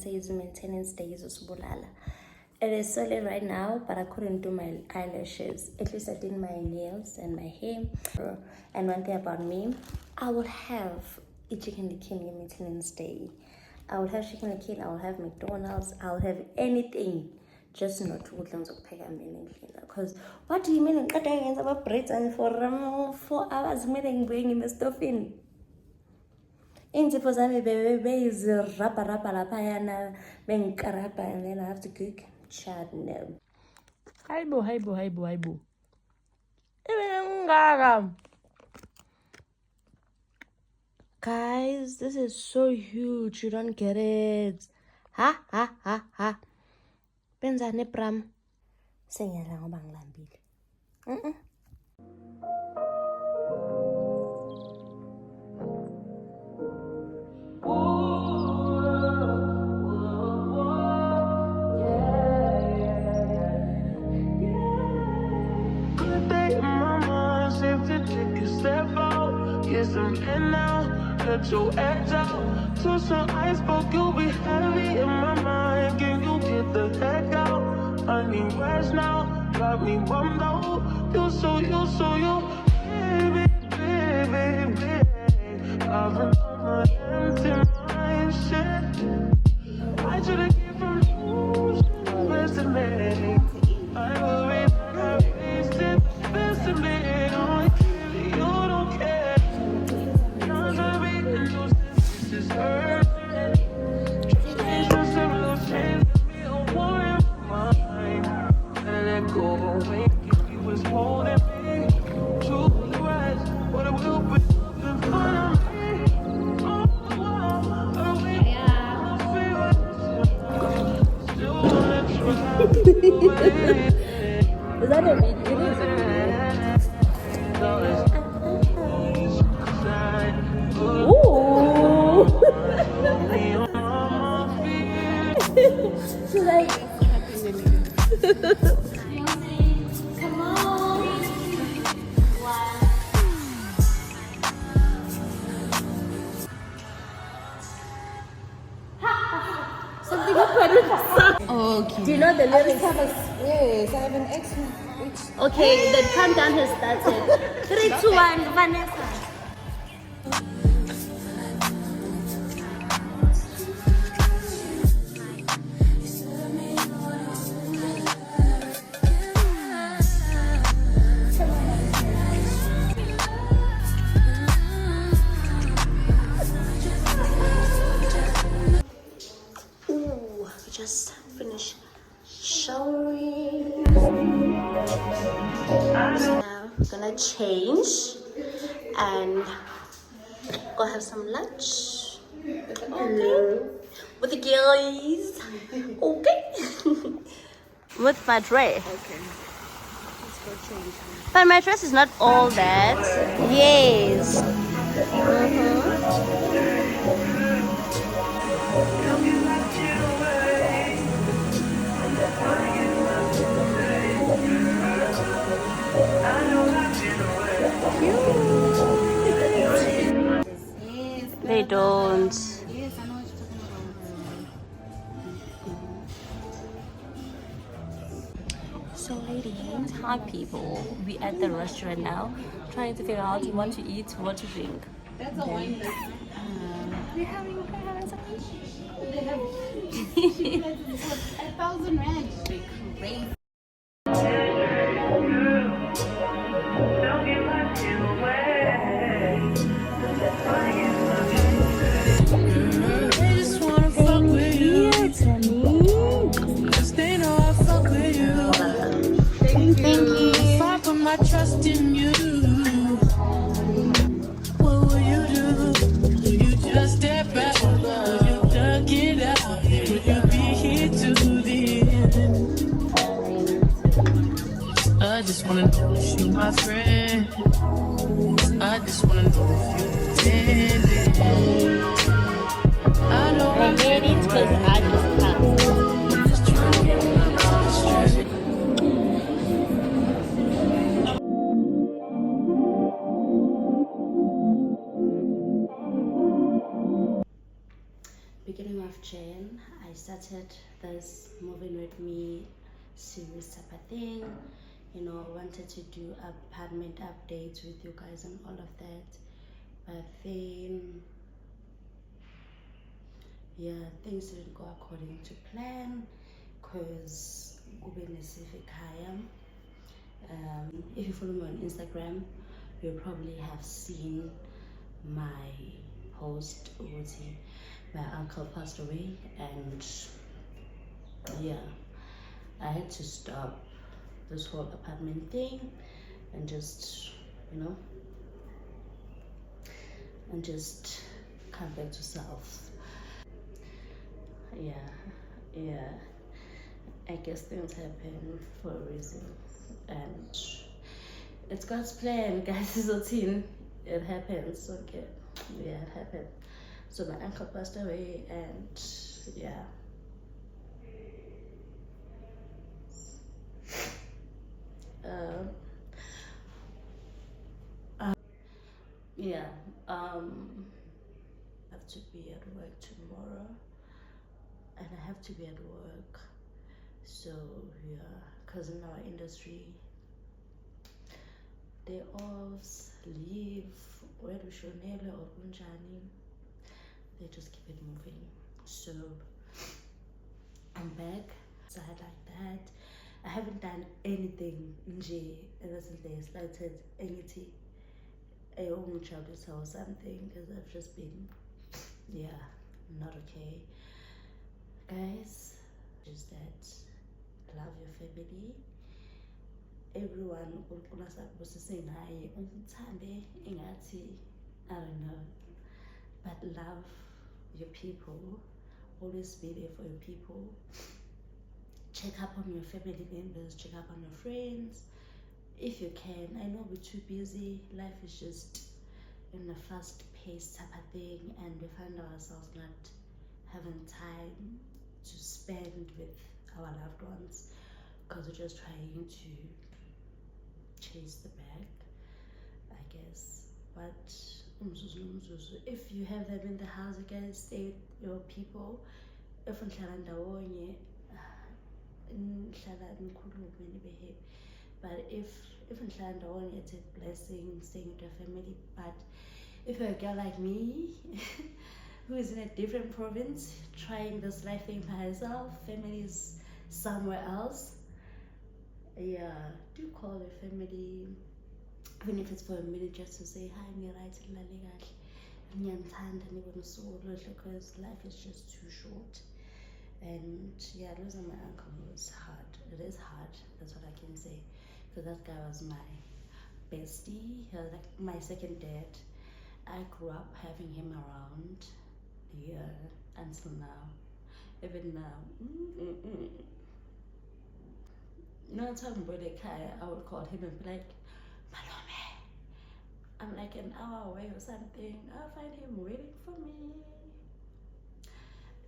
says maintenance days usubulala. It is so late right now, but I couldn't do my eyelashes. At least I did my nails and my hair. And one thing about me, I will have a chicken licken maintenance day. I will have chicken licken, I will have McDonald's, I will have anything. Just not to because what do you mean about bread and for 4 hours meeting bringing the stuff in? Inzipho zami bezirabha laphayana bengikarabha and then I have to cook. Chad, no. Hayibo. Guys, this is so huge. You don't get it. Ha. Benzani Bram. Sengiyala ngoba ngilambile. Some in now, let your edge out. To some iceberg, you'll be heavy in my mind. Can you get the heck out? I need rest now, got me bummed out. You so baby. I've been on my empty mind, shit. I should've given from you, best of me. I worry that I wasted the best of me. You don't care. Is that a video? It is a video. Ooh! She's like, come on. Something happened. Okay. Do you know the lyrics? Yes, I have an X. Okay, the countdown has started. 3, 2, 1, Vanessa. Ooh, we just finished showering. Now we're gonna change and go have some lunch. Okay. With the girlies. Okay. With my dress. Okay. Let's go change. But my dress is not all that. Yes. They don't. Yes, I know what you're talking about. So ladies, hi people. We at the restaurant now, trying to figure out what to eat, what to drink. That's a wine list. We're having some. They have 1,000 rand. They crazy. Trust in you. What will you do? Will you just step back? Will you duck it out? Will you be here to the end? I just wanna know if you my friend. I just wanna know if you intended. I know I made it because I just passed. Beginning of Jan, again. I started this moving with me series type of thing. You know, I wanted to do apartment updates with you guys and all of that, but then yeah, things didn't go according to plan because if you follow me on Instagram, you'll probably have seen my post. My uncle passed away, and yeah, I had to stop this whole apartment thing and just, you know, and just come back to self. Yeah, I guess things happen for a reason, and it's God's plan, guys. It's a routine. It happens. Okay, yeah, it happened. So my uncle passed away, and yeah. Yeah, I have to be at work tomorrow, and I have to be at work. So yeah, because in our industry, day offs, leave, where we should or kunjani, they just keep it moving. So I'm back. So I had like that. I haven't done anything ever since they started anything. I almost childish or something because I've just been, yeah, not okay. Guys, just that love your family. Everyone was saying hi, I don't know, but love your people. Always be there for your people. Check up on your family members, check up on your friends if you can. I know we're too busy, life is just in a fast-paced type of thing, and we find ourselves not having time to spend with our loved ones because we're just trying to chase the bag, I guess. But if you have them in the house, you guys stay with your people. If but if it's a blessing staying with your family. But if you're a girl like me who is in a different province trying this life thing by herself, family is somewhere else, yeah, do call your family, even if it's for a minute, just to say hi, because life is just too short. And yeah, losing my uncle was hard. It is hard, that's what I can say, because that guy was my bestie. He was like my second dad. I grew up having him around, yeah, until now. Even now, no time about the car, I would call him and be like, Malome, I'm like an hour away or something. I'll find him waiting for me.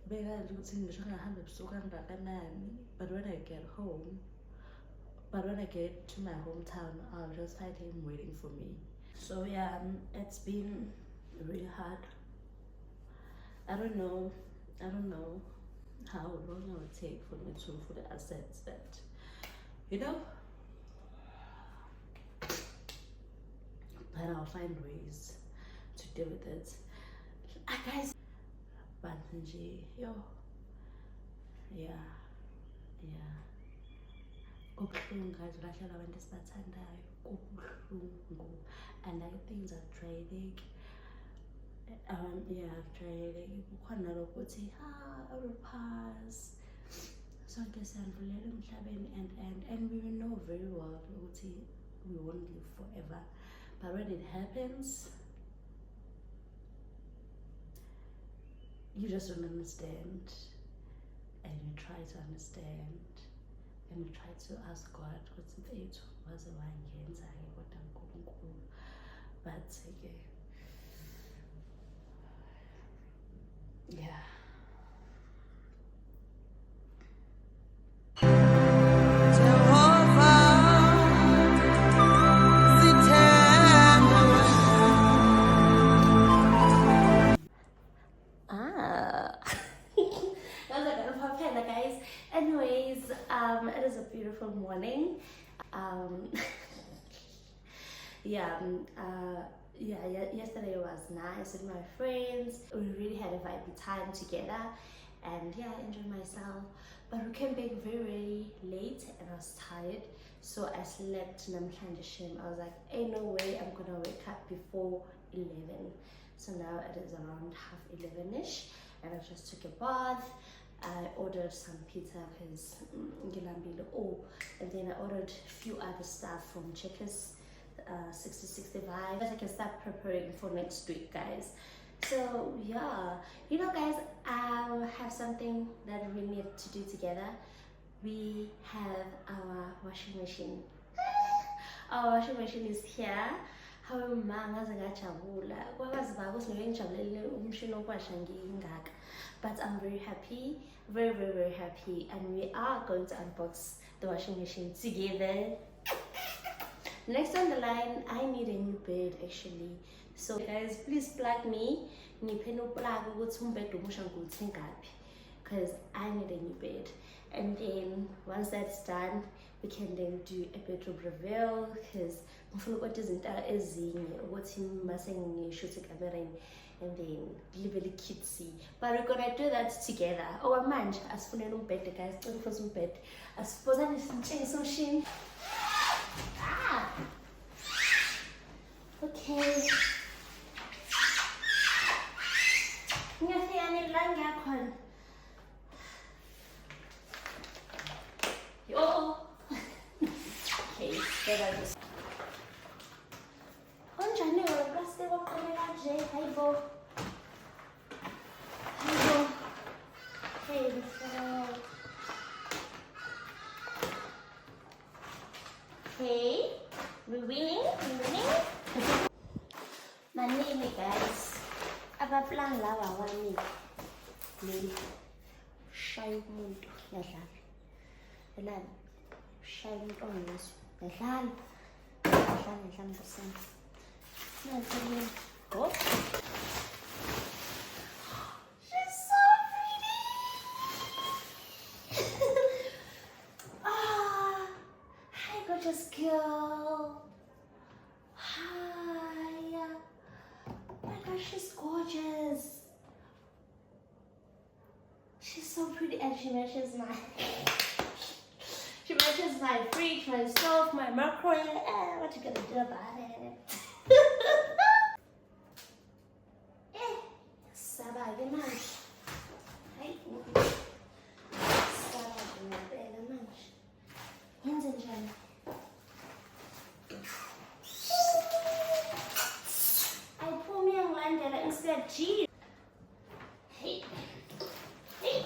But when I get home, when I get to my hometown, I'll just find him waiting for me. So yeah, it's been really hard. I don't know how long it will take for me to for the assets that, you know, but I'll find ways to deal with it. Guys, but yo, yeah. Kubuhlungu guys, ulahlela abantu esibathandayo, kubuhlungu, and like things are draining. Yeah, draining. Kukhona lokho ukuthi I will pass. Sonke siyandlulela emhlabeni, and we know very well ukuthi we won't live forever. But when it happens, you just don't understand, and you try to understand, and you try to ask God what's it was but okay, yeah. it is a beautiful morning. Yesterday was nice with my friends. We really had a vibey time together, and yeah, I enjoyed myself. But we came back very late and I was tired, so I slept namhlanje shame. I was like, ain't no way I'm gonna wake up before 11. So now it is around 11:30ish, and I just took a bath. I ordered some pizza because and then I ordered a few other stuff from Checkers 6065, that I can start preparing for next week, guys. So yeah, you know, guys, I have something that we need to do together. We have our washing machine. Our washing machine is here. But I'm very happy, very happy, and we are going to unbox the washing machine together. Next on the line, I need a new bed actually. So guys, please plug me. Because I need a new bed. And then once that's done, we can then do a bedroom reveal, because what is it what's in massing shoot camera and then really cutesy. But we're gonna do that together. Oh man, I suppose I don't bed, guys. Don't for some bed. I suppose I need some chainsaw shin. Okay. Okay, then I just. Okay, we're winning. My name is guys. Aba plan lawa wami. Ni shy muntu yadlala. Elana. Shy muntu ongeso. Yadlala. Yadlala kusema. Nansi go. She's so pretty. Hi gorgeous girl. Hi. Oh my gosh, she's gorgeous. She's so pretty, and she matches my fridge, my stove, my microwave. What you gonna do about it? Sabay lunch. Hey. Sabay lunch. Hands and Jen. I pull me on London instead. Gee. Hey. Hey.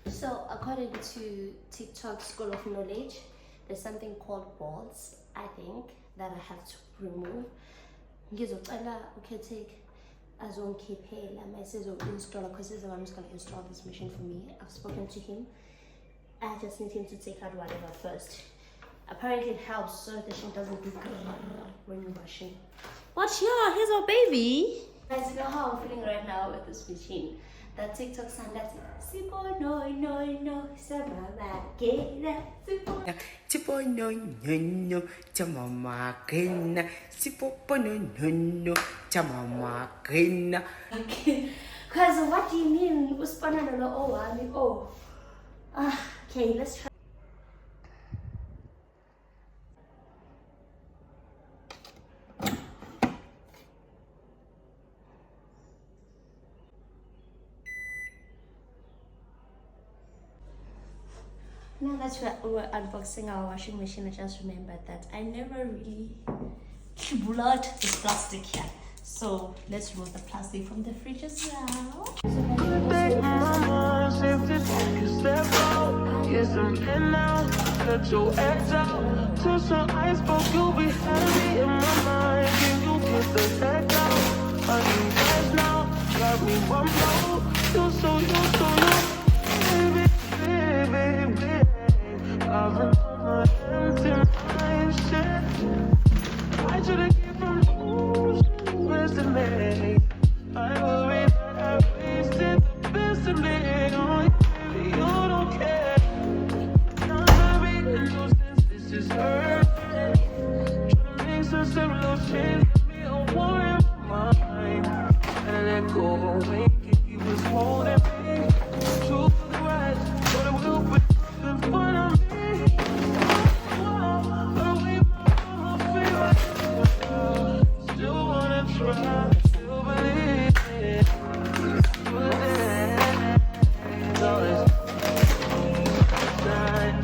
So according to TikTok School of Knowledge, there's something called balls, I think, that I have to remove. Ngizocela ukhethe azongikhiphela mase installer, because he's the one who's going to install this machine for me. I've spoken to him. I just need him to take out whatever first. Apparently it helps so the machine doesn't do when you're washing. What? Yeah, here's our baby. Guys, you know how I'm feeling right now with this machine. That TikTok sound, that's Sipo no Samara Gena Sipo Tipo no Chamama Kena Sipo no Chamama Kena. Okay, cause what do you mean? Okay, let's try. Now that we're unboxing our washing machine, I just remembered that I never really pulled out this plastic here. So let's remove the plastic from the fridge as well. Take my mind, if this is that road, yeah, kiss them in now. Cut your ex out. To some iceberg, you'll be heavy in my mind. Can you get the heck out? I need rest now. Got me one more. You so baby, baby, baby. I've been on my empty mind, shit. I should've came from you, best of me. I worry that I wasted the best of me. Oh, baby, you don't care. Now I read in your sense, this is hurt. Tryna make some simple change, give me a war in my mind. And let go away, he was holding me. True to the right, but it will be in front of me. Still wanna try, still believe it. All this time,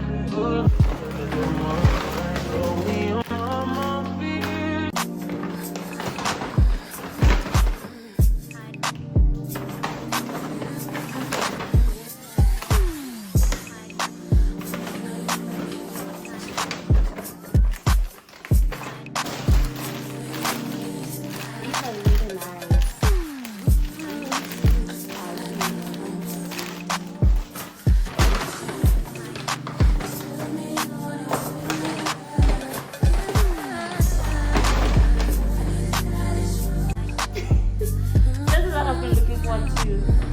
only on my feet. These are really nice. This is what I've been looking forward to.